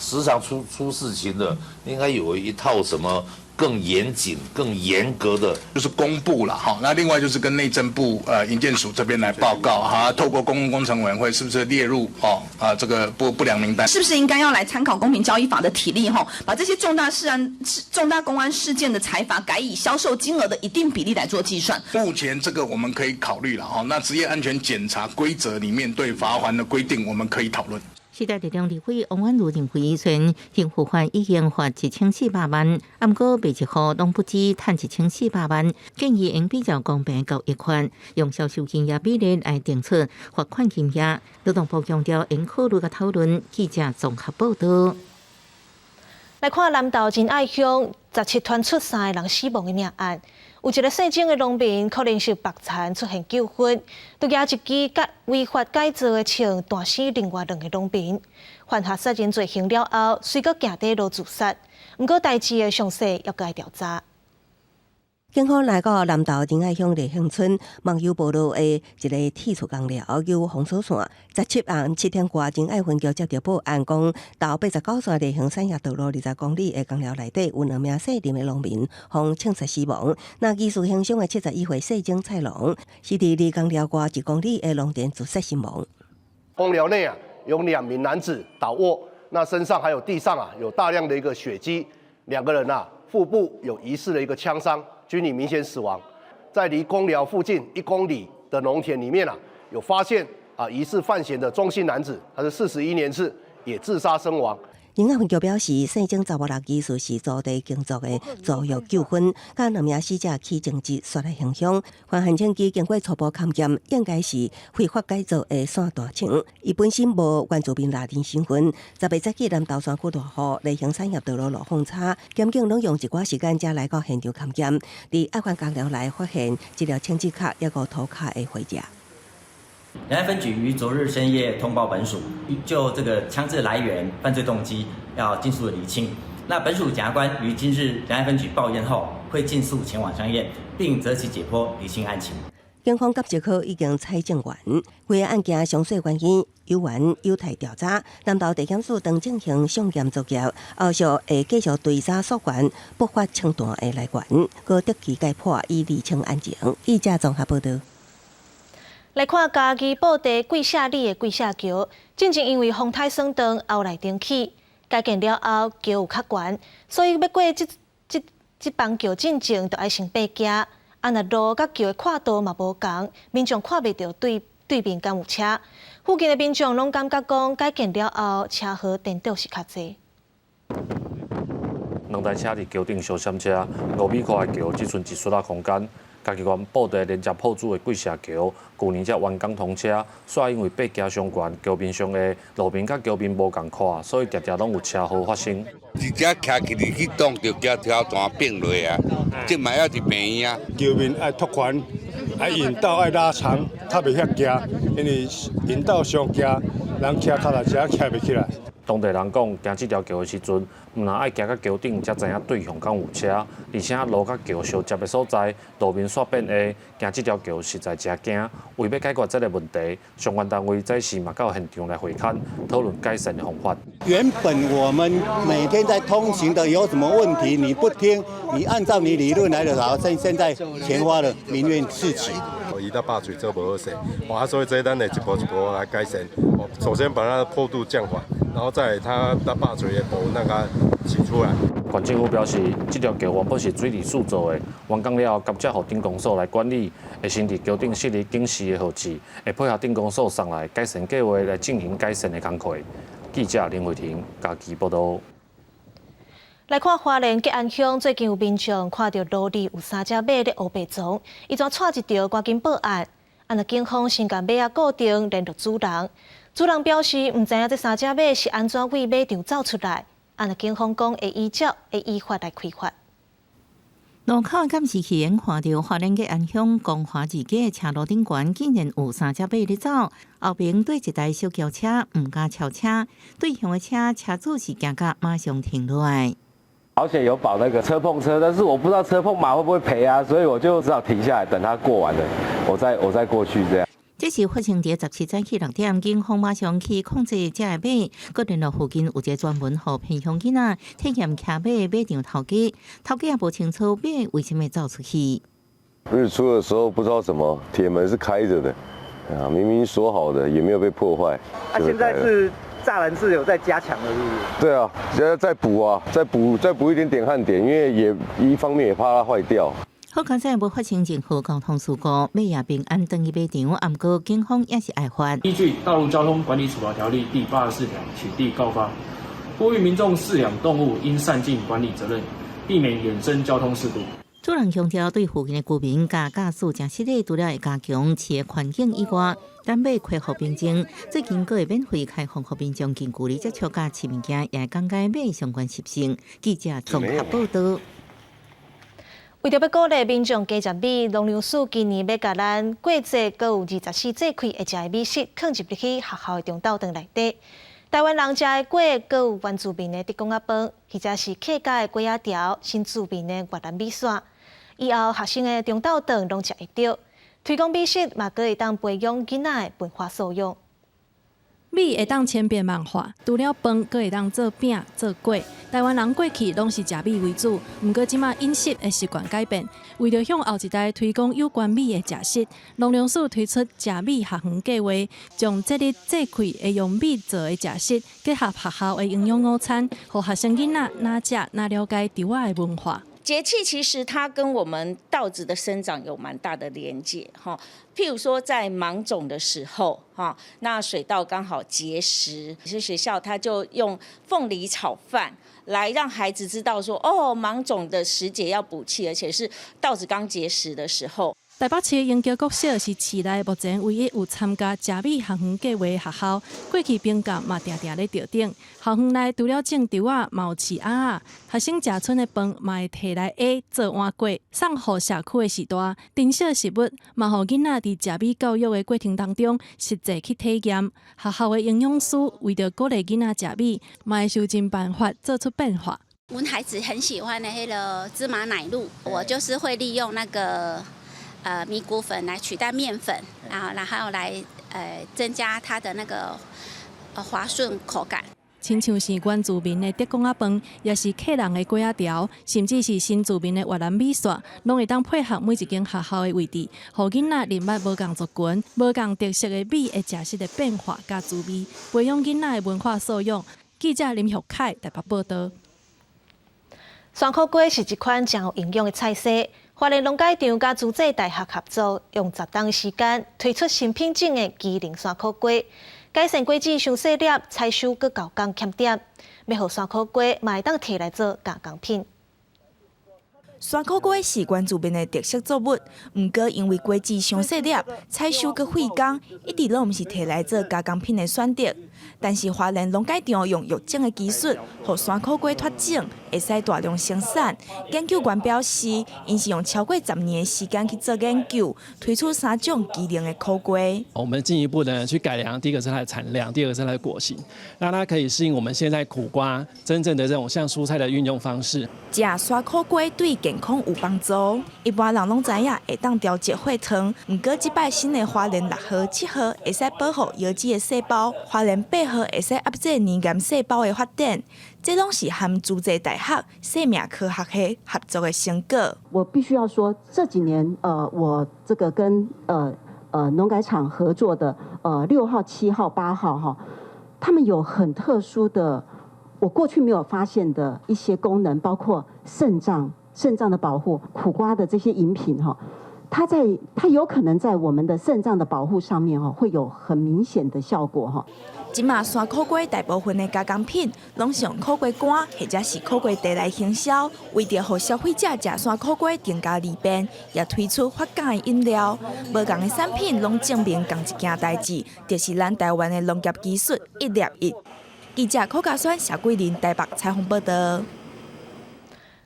时常出事情的，应该有一套什么更严谨、更严格的，就是公布了哈。那另外就是跟内政部营建署这边来报告哈，透过公共工程委员会是不是列入这个不良名单？是不是应该要来参考公平交易法的体例哈，把这些重大公安事件的裁罚改以销售金额的一定比例来做计算？目前这个我们可以考虑了哈。那职业安全检查规则里面对罚锾的规定，我们可以讨论。时代力量立委王婉如认为，虽然刑事法已经罚1400万，不过每一户拢不止赚1400万，建议应比较公平交易款，用销售金额比例来定出罚款金额。劳动部强调应考虑甲讨论。记者综合报道。来看南投仁爱乡17团出3个人死亡的命案，有一个姓郑的农民可能是白田出现纠纷，就举一支违法改造的枪弹死另外2个农民，犯下杀人罪行了后，随搁行底路自杀。不过代志的详细要该调查。警方来到南投仁爱乡立兴村网友部落的一个铁厝工寮，由封锁线。17暗7点多，仁爱分局接到报案，讲到89线立兴产业道路20公里的工寮内底有2名姓林的农民，遭枪杀死亡。那疑似行凶的71岁姓曾蔡龙，是伫离工寮外1公里的农田自杀身亡。工寮内有2名男子倒卧，那身上还有地上有大量的一个血迹，2个人腹部有疑似的一个枪伤。均已明显死亡，在离工寮附近1公里的农田里面有发现疑似犯嫌的中姓男子，他是41年次，也自杀身亡。仁爱分局表示，姓曾16疑似是租地耕作的遭遇纠纷，甲2名死者起争执，杀来行凶。犯现场机经过初步勘验，应该是非法改造的散弹枪。伊本身无原住民拉丁身份。10月早起，南投山区大埔立兴产业道路路封叉，检警拢用一寡时间才来到现场勘验。伫爱环工寮内发现1条枪支卡，一个头卡的回家。仁爱分局于昨日深夜通报本署，就这个枪支来源、犯罪动机要尽速的厘清。那本署检察官于今日仁爱分局报验后，会尽速前往相验，并择期解剖厘清案情。警方急救科已经采证源，规个案件详细原因有缘有待调查。南投地检署当进行相验作业，后续会继续追查所源不法枪弹的来源，搁得其解破以厘清案情。记者综合报道。来看嘉义布袋桂下里的桂下桥，进前因为风太霜冻，后来顶起，改建了后桥有较悬，所以要过这帮桥进前，就要先爬行。若路甲桥的跨度嘛无同，民众看袂到对面敢有车。附近的民众拢感觉讲改建了后，车祸颠倒是较侪。2台车伫桥顶相闪车，5米宽的桥只剩1撮仔空间。嘉义县布袋连接铺子的桂社桥，去年才完工通车，煞因为爬行上悬，桥面上的路面甲桥面无共宽，所以常常拢有车祸发生。直接徛起嚟去挡着条条弹并落啊，即卖还是病院啊。桥面爱拓宽，引道爱拉长，较袂遐行，因为引道上行，人骑脚踏车骑袂起来。当地人讲，行这条桥的时阵，唔但爱行到桥顶，才知影对向敢有车，而且路甲桥相接的所在，路面煞变下，行这条桥实在真惊。为要解决这个问题，相关单位早时嘛到现场来会勘，讨论改善的方法。原本我们每天在通行的有什么问题，你不听，你按照你理论来的好，现在钱花了，民怨四起。伊搭坝水做无好势，所以这咱得一步一步来改善。首先把它的坡度降缓，然后再它搭坝水的部分让它起出来。县政府表示，这条桥原本是水利署做的，完工了后交接予镇公所来管理，会先伫桥顶设立警示的号志，会配合镇公所送来改善计划来进行改善的工作。记者林慧婷嘉义报道。来看花莲吉安乡，最近有民众看到路里有3只马咧乌白撞，伊怎带一条赶紧报案。警方先将马固定，联络主人。主人表示，唔知影这3只马是安怎为马场走出来。警方讲会依法来开发。路口监视器眼看到花莲吉安乡光华二街的车路顶悬竟然有3只马咧走，后边对一台小轿车唔敢超车，对向的车主是惊甲马上停落来。好险有保那个车碰车，但是我不知道车碰马会不会赔啊，所以我就只好停下来等他过完了，我再过去这样。这是发生伫17早起6点，警方马上去控制这个马，搁联络附近有一个专门互偏乡囡仔体验骑马的马场头家，头家也不清楚马为什么走出去。日出的时候不知道什么，铁门是开着的，明明锁好的，也没有被破坏。现在是栅栏是有在加强的，是不是？对啊，现在再补啊，再补一点焊点，因为也一方面也怕它坏掉。好佳在无发生任何交通事故，马也平安登入马场，不过警方也是爱发。依据《道路交通管理处罚条例》第84条，取缔告发，呼吁民众饲养动物应善尽管理责任，避免衍生交通事故。主人强调，对附近的居民加驾驶正式的，除了会加强市的环境以外，单马开放边境，最近阁会免费开放给民众近距离接触甲饲物件，也会讲解马相关习性。记者综合报道。为着要鼓励民众加食米，农粮署今年要甲咱过节阁有24节气会食的美食，放入去学校的中昼顿内底。台湾人食的粿，阁有原住民的竹公仔饭，或者是客家的粿仔条、新住民的越南米线。以后学生的中昼顿拢食会到，推广美食嘛，阁会当培养囡仔的文化素养。米会当千变万化，除了饭，阁会当做饼、做粿。台湾人过去拢是食米为主，毋过即马饮食的习惯改变，为着向后一代推广有关米的食食，农粮署推出食米学园计划，将节日节气会用米做的食食结合学校的营养午餐，互学生囡仔哪食哪了解稻仔的文化。节气其实它跟我们稻子的生长有蛮大的连结哈，譬如说在芒种的时候哈，那水稻刚好结实，有些学校它就用凤梨炒饭来让孩子知道说，哦，芒种的时节要补气，而且是稻子刚结实的时候。台北市英桥国小是市内目前唯一有参加食米学园计划的学校，过去评价嘛常常咧吊顶。校园内除了种稻仔，嘛有饲鸭仔，学生食剩的饭嘛会摕来下做碗粿，送互社区的时代。珍惜食物，嘛互囡仔伫食米教育的过程当中，实际去体验。学校的营养师为着鼓励囡仔食米，嘛会想尽办法做出变化。我孩子很喜欢的那个芝麻奶露，我就是会利用那个米谷粉来取代面粉，然后来增加它的那个滑顺口感。亲像是原住民的竹公仔饭，也是客人的粿仔条，甚至是新住民的越南米线，拢会当配合每一间学校的位置，互囡仔人脉无共族群、无共特色的米的食食的变化甲滋味，培养囡仔的文化素养。记者林玉凯台北报道。酸苦粿是一款真有营养的菜色。花莲农改场甲竹济大学合作，用10天时间推出新品种的机灵酸苦粿，改善粿子上细粒，采收搁高工欠点，要互酸苦粿嘛会当摕来做加工品。酸苦粿是原住民的特色作物，毋过因为粿子上细粒，采收搁费工，一直拢毋是摕来做加工品的选择。但是花莲农改场用育种的技术，互酸苦粿脱种，会使大量生产。研究员表示，因是用超过10年的时间去做研究，推出3种机灵的苦粿。我们进一步的去改良，第一个是它的产量，第二个是它的果型，让它可以适应我们现在苦瓜真正的这种像蔬菜的运用方式。食酸苦粿对健康有帮助，一般人拢知影会当调节血糖，毋过即摆新的花莲6号、7号会使保护腰子的细胞，花莲8号会使压制黏癌细胞的发展，这拢是和竹济大学生命科学系合作的成果。我必须要说，这几年我这个跟农改场合作的6号、7号、8号哈，他们有很特殊的，我过去没有发现的一些功能，包括肾脏的保护，苦瓜的这些饮品哈。它有可能在我们的肾脏的保护上面会有很明显的效果哈。即马酸苦粿大部分的加工品拢是用苦粿干或者是苦粿茶来行销，为着让消费者食酸苦粿更加利便，也推出发酵的饮料。无共的产品拢证明同一件代志，就是咱台湾的农业技术一粒一。记者柯嘉轩、谢桂林台北采访报道。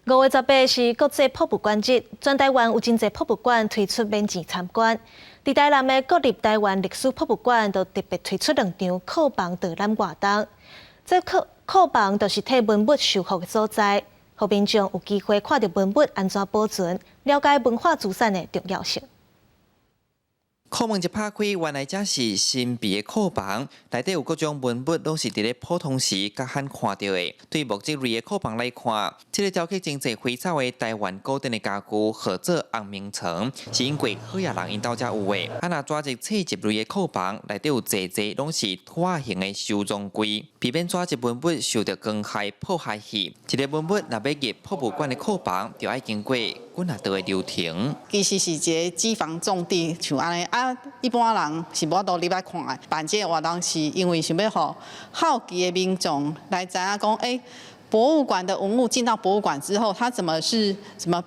5月18是国际博物馆日，全台湾有真侪博物馆推出免钱参观。伫台南的国立台湾历史博物馆，就特别推出2场库房导览活动。这库房就是替文物修复的所在，互民众有机会看到文物安怎保存，了解文化资产的重要性。库门一拍开，原来这是神秘的库房，内底有各种文物，拢是伫咧普通时较罕看到的。对木质类的库房来看，这个雕刻真侪花草的台湾古典的家具，或者红明床，是因为好野人因兜遮有的。啊，若抓一册集类的库房，内底有侪拢是拖仔形的收藏柜，避免抓一文物受到光害破坏去。一个文物若要入博物馆的库房，就要经过几啊道的流程。其实是一个机房种地，像安尼啊，一般人是无都入来看的。办这个活动是因为想要互好奇的民众来知影讲，博物馆的文物进到博物馆之后，它怎么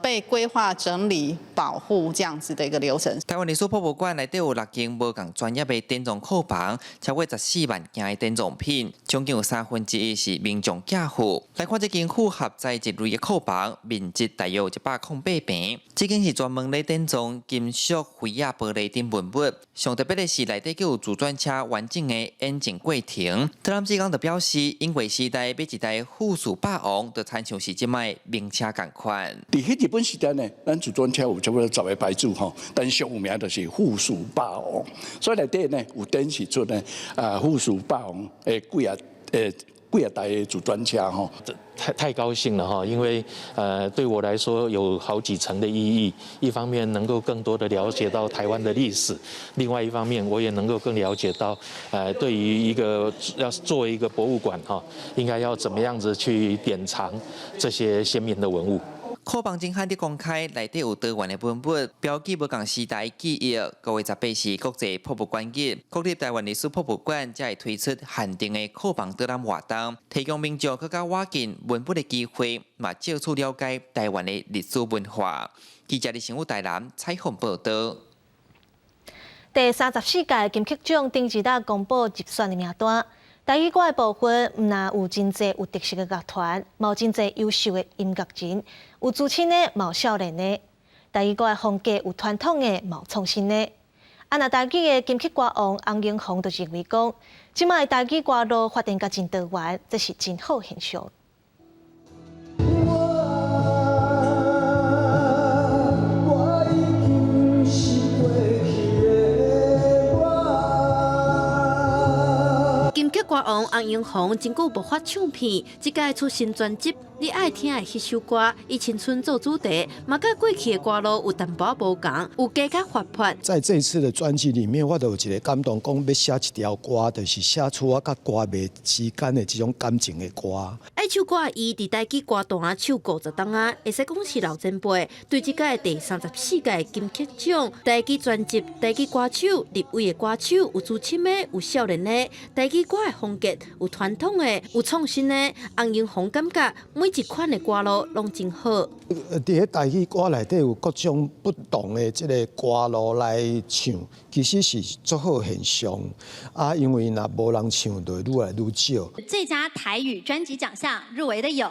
被规划、整理、保护这样子的一个流程。台湾历史博物馆内底有6间无共专业的典藏库房，超过14万件的典藏品，总共有1/3是民众寄付。来看这间复合材质类的库房，面积大约108平。这间是专门咧典藏金属、灰亚玻璃等文物。上特别的是内底有自转车完整的引进过程。特朗普刚就表示，英国时代每一代富庶霸王，就参像是即卖名车同款。伫迄日本时代呢，咱自转车有差不多10个牌子吼，但上有名就是富庶霸王，所以内底呢有展示出呢富庶霸王几啊台的自转车吼。太高兴了哈，因为对我来说有好几层的意义。一方面能够更多的了解到台湾的历史，另外一方面我也能够更了解到对于一个要作为一个博物馆哈，应该要怎么样子去典藏这些先民的文物。库房正罕伫公开，内底有多元的文物，标记无共时代记忆。9月18是国际博物馆日，国立台湾历史博物馆才会推出限定的库房导览活动，提供民众更加挖近文物的机会，嘛借此了解台湾的历史文化。记者李成武台南采访报道。第34届金曲奖顶一日公布入选的名单。台语歌的部分，唔但有真侪有特色的乐团，嘛有真侪优秀的音乐人，有资深的，嘛有少年的。台语歌的风格有传统的，嘛有创新的。那台语的金曲歌王洪英红就认为讲，即卖台语歌路发展甲真多元，这是真好现象。金曲歌王洪英红真久无发唱片，即届出新专辑，你爱听的迄首歌以青春做主题，嘛甲过去的歌路有淡薄无共，有加较活泼。在这一次的专辑里面，我就有一个感动，讲要写一条歌，就是写出我甲歌迷之间的这种感情的歌。爱唱歌伊伫台语歌坛唱50档啊，会使讲是老前辈。对即届第34届金曲奖台语专辑、台语歌手入围的歌手有资深的，有少年的，台语歌的风格有传统的，有创新的。洪英红感觉每一款的歌路拢真好。伫台语歌内底有各种不同的这个歌路来唱，其实是足好现象啊。因为若无人唱，就愈来愈少。最佳台语专辑奖项入围的有。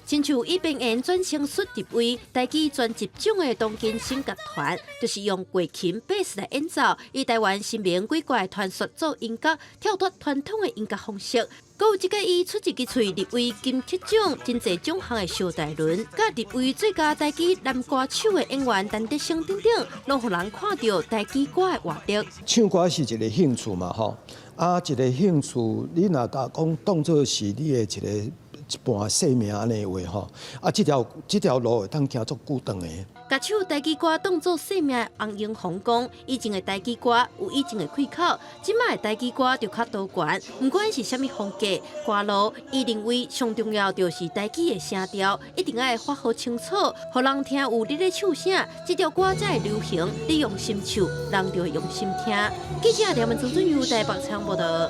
亲像伊边缘转成术入围台语专辑奖的东京新乐团，就是用古琴、贝斯来演奏，以台湾新名鬼怪传说做音乐，跳脱传统的音乐方式。还有一个伊出一支嘴入围金曲奖，真侪奖项的小大轮，甲入围最佳台语男歌手的演员陈德胜等等，拢互人看到台语歌的活力。唱歌是一个兴趣嘛，吼啊，一个兴趣，你若讲当作是你的一半生命安尼话吼，啊，这条路会当行足久长的。甲唱台语歌当作生命，洪英红讲，以前的台语歌有以前的开口，即摆的台语歌就较多元，不管是啥物风格、歌路，伊认为上重要就是台语的声调，一定要发好清楚，互人听有你咧唱啥，这条歌才会流行。你用心唱，人就会用心听。记者梁文忠由台北采访报道。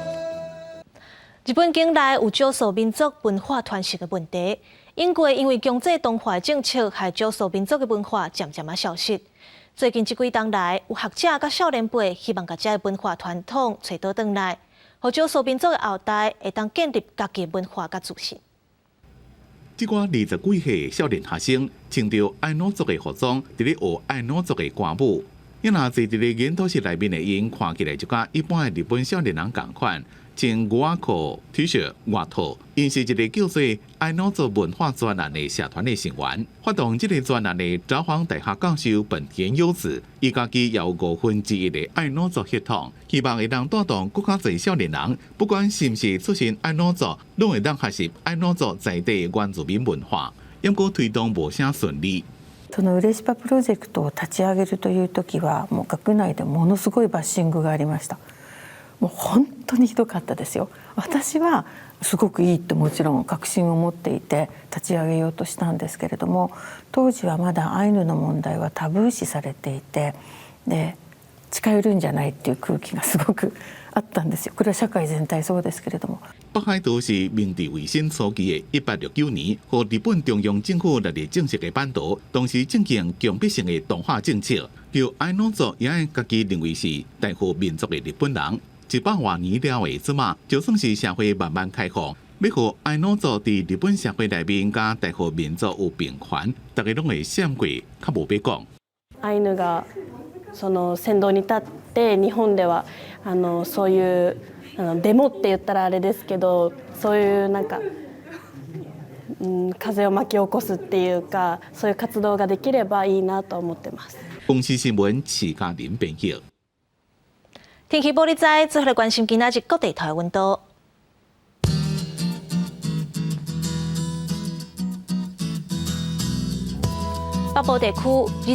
日本境内有少数民族文化传承的问题，英国因为强制同化政策，害少数民族的文化渐渐消失。最近这几冬来，有学者甲少年辈希望把这文化传统找倒转来，让少数民族的后代会当建立家己的文化甲自信。这个20几岁的少年学生穿着爱诺族的服装，伫咧学爱诺族的歌舞。因若坐伫咧研讨室内面的因，看起来就甲一般的日本少年人同款。穿牛仔裤、T 恤、外套，因是一个叫做爱诺族文化专栏的社团的成员。发动这个专栏的札幌大学教授本田优子，伊家己也有1/5的爱诺族血统，希望会当带动更加侪少年人，不管是毋是出身爱诺族，拢会当学习爱诺族在地的原住民文化。不过推动无啥顺利。そのウレシパプロジェクトを立ち上げるという時は、もう学内でものすごいバッシングがありました。もう本当にひどかったですよ。私はすごくいいともちろん確信を持っていて立ち上げようとしたんですけれども、当時はまだアイヌの問題はタブー視されていて、で近寄るんじゃないっていう空気がすごくあったんですよ。これは社会全体そうですけれども。北海道是明治维新初期的1869年，和日本中央政府来正式的版图，当时正行强迫性的同化政策，叫爱农族也家己认为是代表民族的日本人。100多年了的之嘛，就算是社会慢慢开放，要和爱农族在日本社会内面甲代表民族有平权，大家拢会闪过，较无要讲。アイヌがその先導に立って日本ではそういうデモって言ったらあれですけど、そういうなんか、風を巻き起こすっていうか、そういう活動ができればいいなと思ってます。公司新闻徐嘉玲编辑。天气报你知，最后来关心今仔日各地头的温度。北部地区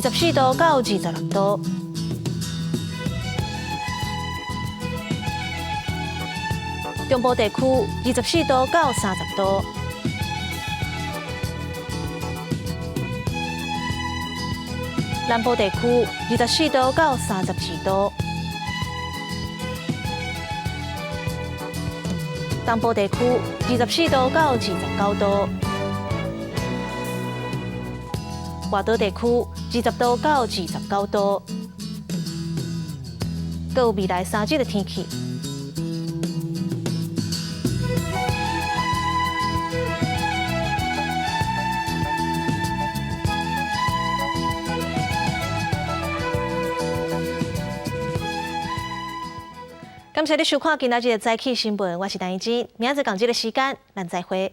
24度到26度，中部地区24度到30度，南部地区24度到32度，东部地区24度到29度。外岛地区20度到29度，各有未来3日的天气。感谢你收看今仔日的早起新闻，我是陈怡菁，明仔同一个时间，咱再会。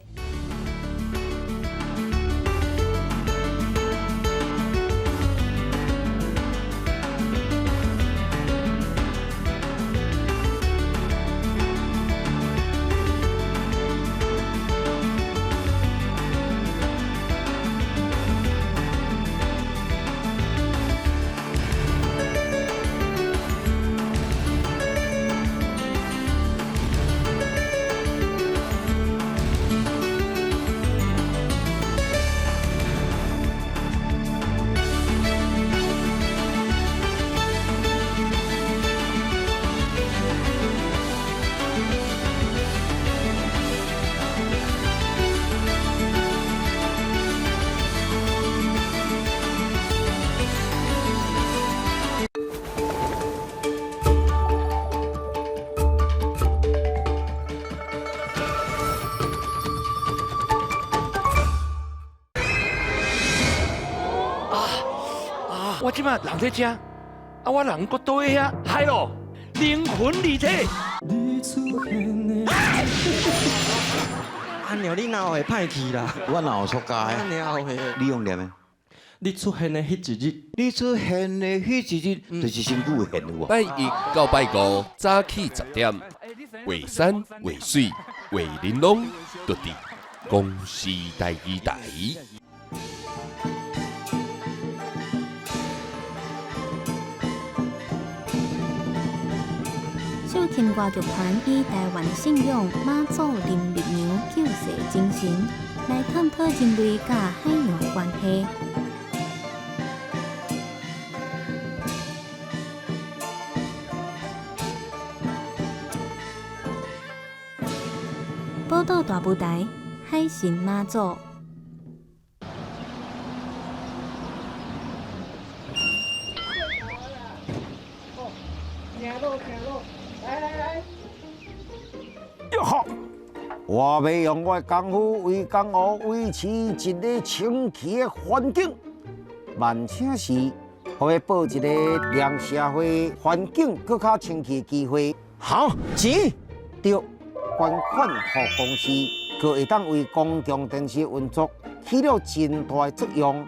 我即马人在遮，我人搁倒喺遐，嗨咯，灵魂离体。安鸟你哪会歹去啦？我哪有出街？安鸟会。你用念的？你出现的迄一日，你出现的迄一日，就是身躯现有。拜一到拜五早起10点，画山画水画玲珑，都伫公司台语台。小田歌剧团以台湾信仰妈祖林日娘救世精神，来探讨人类甲海洋的关系。报道大舞台，海神妈祖。哟好，我要用我的功夫为江湖维持一个清气的环境，万请是互伊报一个让社会环境更较清气的机会。好，钱对，捐款予公司，佮会当为公共电视运作起了真大的作用。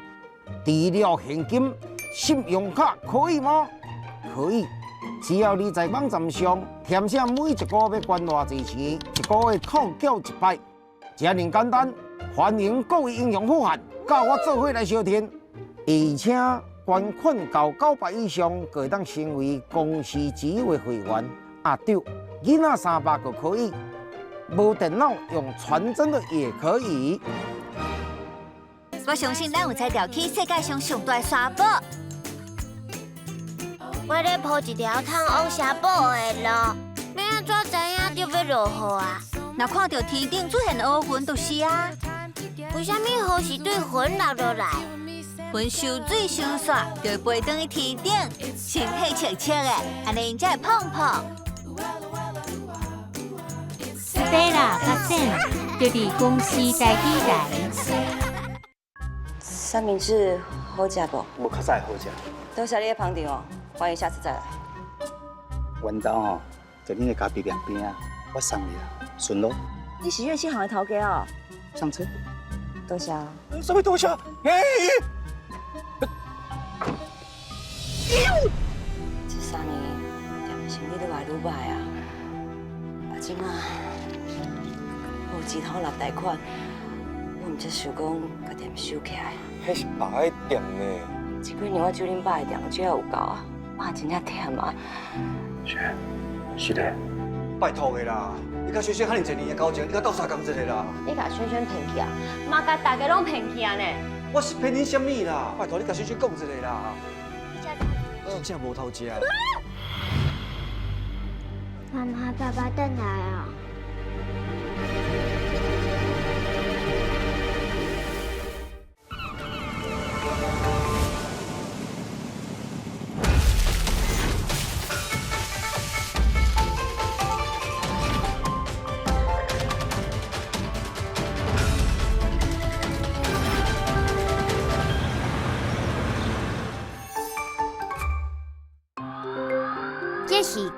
除了现金，信用卡可以吗？可以。只要你在网站上填写每一个月捐偌济钱，一个月扣缴100，这样简单。欢迎各位英雄好汉，甲我做伙来收听，而且捐款到900以上，就会当成为公司之友的会员。啊对，囡仔300个可以，无电脑用传真的也可以。我相信咱有才调起世界上上大沙堡。我咧铺一条通往沙堡的路，要安怎知影就要落雨啊？若看到天顶出现乌云，就是啊。为什么雨是对云落落来？云收水收煞，就会飞转去天顶，身体赤赤的，安尼因才会碰碰。斯蒂拉发现，就伫公司台语台。三明治好食不？无较早好食。多谢你的捧场哦，欢迎下次再来。元旦哦，在恁的咖啡店边啊，我送你啦，顺路。你是乐器行的头家哦？上车。多谢啊。什么多谢？这3年，店的生意愈来愈歹啊。啊，今啊，有钱通纳贷款，我唔则想讲甲店收起来。迄是爸的店呢。这几年我做恁爸的店，只要有够啊，我真正忝啊。是的。拜托的啦，你甲萱萱遐尼侪年的交情，你甲斗相共一个啦。你甲萱萱骗去啊？妈甲大家拢骗去啊呢？我是骗你什么啦？拜托你甲萱萱讲一个啦。真正无偷食。妈妈，爸爸等来啊。这是